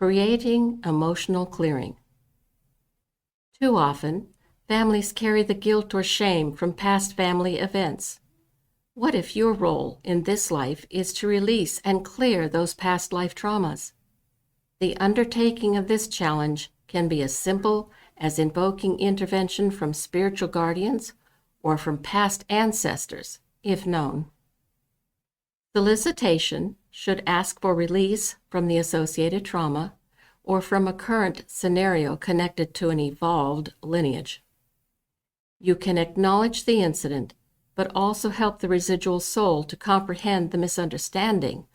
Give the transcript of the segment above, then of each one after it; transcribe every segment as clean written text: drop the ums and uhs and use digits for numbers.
creating emotional clearing. Too often, families carry the guilt or shame from past family events. What if your role in this life is to release and clear those past life traumas? The undertaking of this challenge can be as simple as invoking intervention from spiritual guardians or from past ancestors, if known. Solicitation should ask for release from the associated trauma or from a current scenario connected to an evolved lineage. You can acknowledge the incident, but also help the residual soul to comprehend the misunderstanding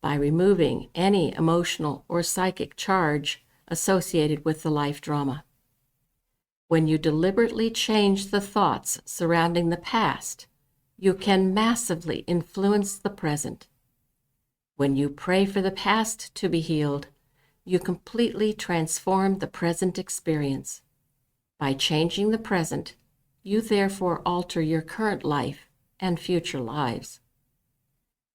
by removing any emotional or psychic charge associated with the life drama. When you deliberately change the thoughts surrounding the past, you can massively influence the present. When you pray for the past to be healed, you completely transform the present experience. By changing the present, you therefore alter your current life and future lives.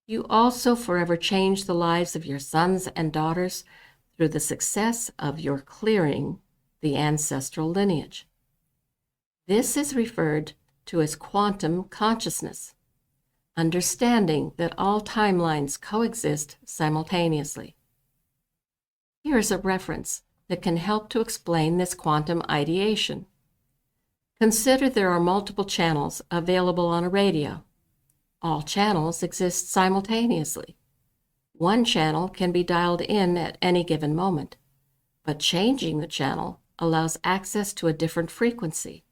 You also forever change the lives of your sons and daughters through the success of your clearing the ancestral lineage. This is referred to as quantum consciousness, understanding that all timelines coexist simultaneously. Here is a reference that can help to explain this quantum ideation. Consider there are multiple channels available on a radio. All channels exist simultaneously. One channel can be dialed in at any given moment, but changing the channel allows access to a different frequency.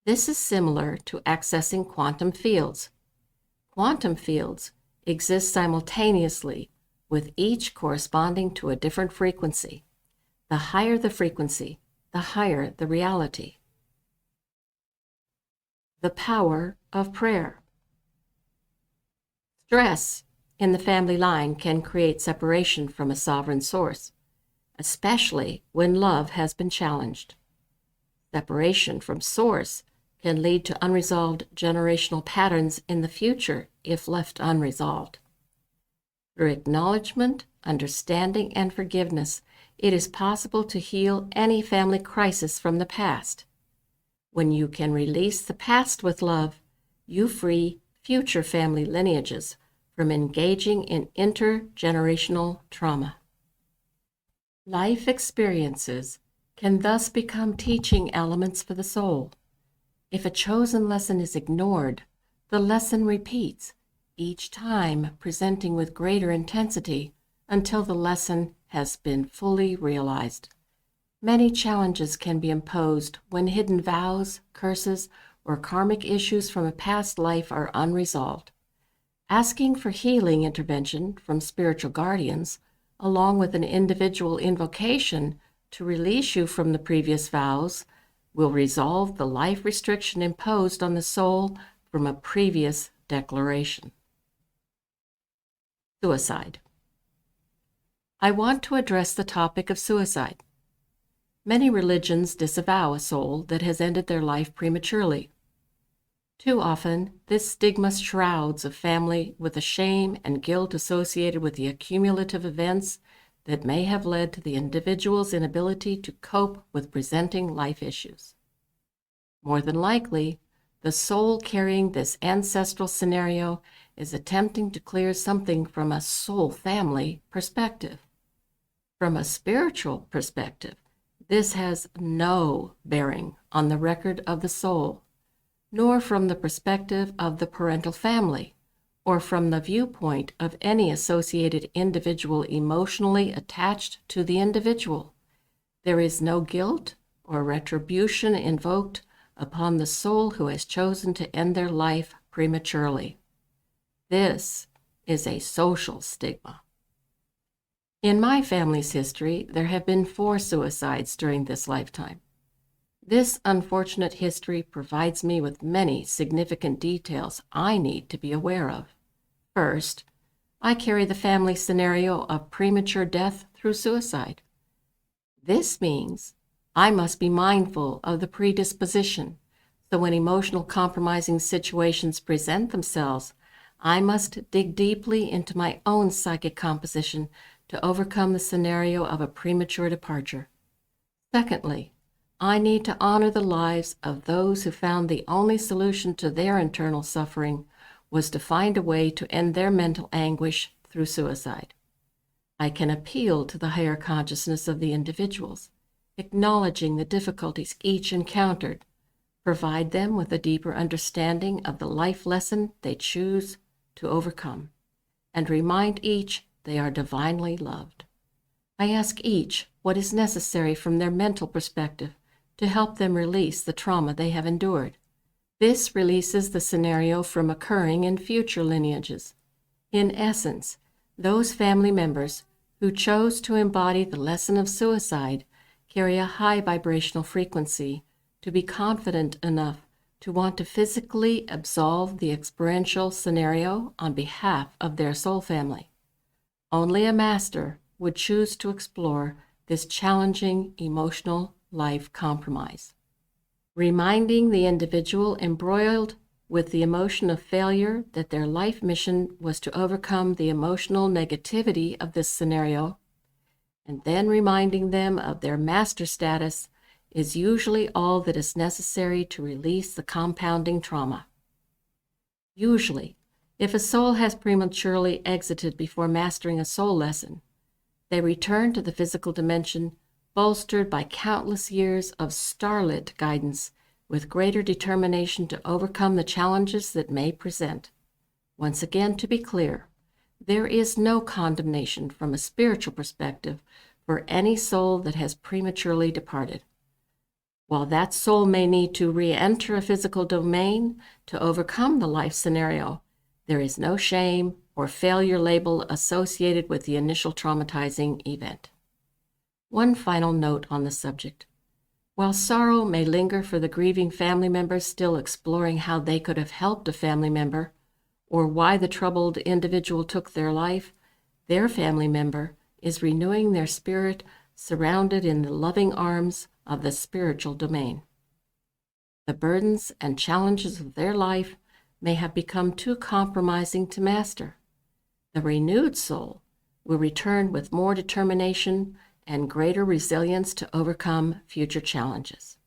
This is similar to accessing quantum fields. Quantum fields exist simultaneously, with each corresponding to a different frequency. The higher the frequency, the higher the reality. The power of prayer. Stress in the family line can create separation from a sovereign source, especially when love has been challenged. Separation from source can lead to unresolved generational patterns in the future if left unresolved. Through acknowledgement, understanding, and forgiveness, it is possible to heal any family crisis from the past. When you can release the past with love, you free future family lineages from engaging in intergenerational trauma. Life experiences can thus become teaching elements for the soul. If a chosen lesson is ignored, the lesson repeats, each time presenting with greater intensity until the lesson has been fully realized. Many challenges can be imposed when hidden vows, curses, or karmic issues from a past life are unresolved. Asking for healing intervention from spiritual guardians, along with an individual invocation to release you from the previous vows, will resolve the life restriction imposed on the soul from a previous declaration. Suicide. I want to address the topic of suicide. Many religions disavow a soul that has ended their life prematurely. Too often, this stigma shrouds a family with the shame and guilt associated with the accumulative events that may have led to the individual's inability to cope with presenting life issues. More than likely, the soul carrying this ancestral scenario is attempting to clear something from a soul family perspective. From a spiritual perspective, this has no bearing on the record of the soul, nor from the perspective of the parental family, or from the viewpoint of any associated individual emotionally attached to the individual. There is no guilt or retribution invoked upon the soul who has chosen to end their life prematurely. This is a social stigma. In my family's history, there have been 4 suicides during this lifetime. This unfortunate history provides me with many significant details I need to be aware of. First, I carry the family scenario of premature death through suicide. This means I must be mindful of the predisposition, so when emotional compromising situations present themselves, I must dig deeply into my own psychic composition to overcome the scenario of a premature departure. Secondly, I need to honor the lives of those who found the only solution to their internal suffering was to find a way to end their mental anguish through suicide. I can appeal to the higher consciousness of the individuals, acknowledging the difficulties each encountered, provide them with a deeper understanding of the life lesson they choose to overcome, and remind each they are divinely loved. I ask each what is necessary from their mental perspective to help them release the trauma they have endured. This releases the scenario from occurring in future lineages. In essence, those family members who chose to embody the lesson of suicide carry a high vibrational frequency to be confident enough to want to physically absolve the experiential scenario on behalf of their soul family. Only a master would choose to explore this challenging emotional life compromise. Reminding the individual embroiled with the emotion of failure that their life mission was to overcome the emotional negativity of this scenario, and then reminding them of their master status is usually all that is necessary to release the compounding trauma. Usually, if a soul has prematurely exited before mastering a soul lesson, they return to the physical dimension bolstered by countless years of starlit guidance with greater determination to overcome the challenges that may present. Once again, to be clear, there is no condemnation from a spiritual perspective for any soul that has prematurely departed. While that soul may need to re-enter a physical domain to overcome the life scenario, there is no shame or failure label associated with the initial traumatizing event. One final note on the subject. While sorrow may linger for the grieving family members still exploring how they could have helped a family member or why the troubled individual took their life, their family member is renewing their spirit surrounded in the loving arms of the spiritual domain. The burdens and challenges of their life may have become too compromising to master. The renewed soul will return with more determination and greater resilience to overcome future challenges.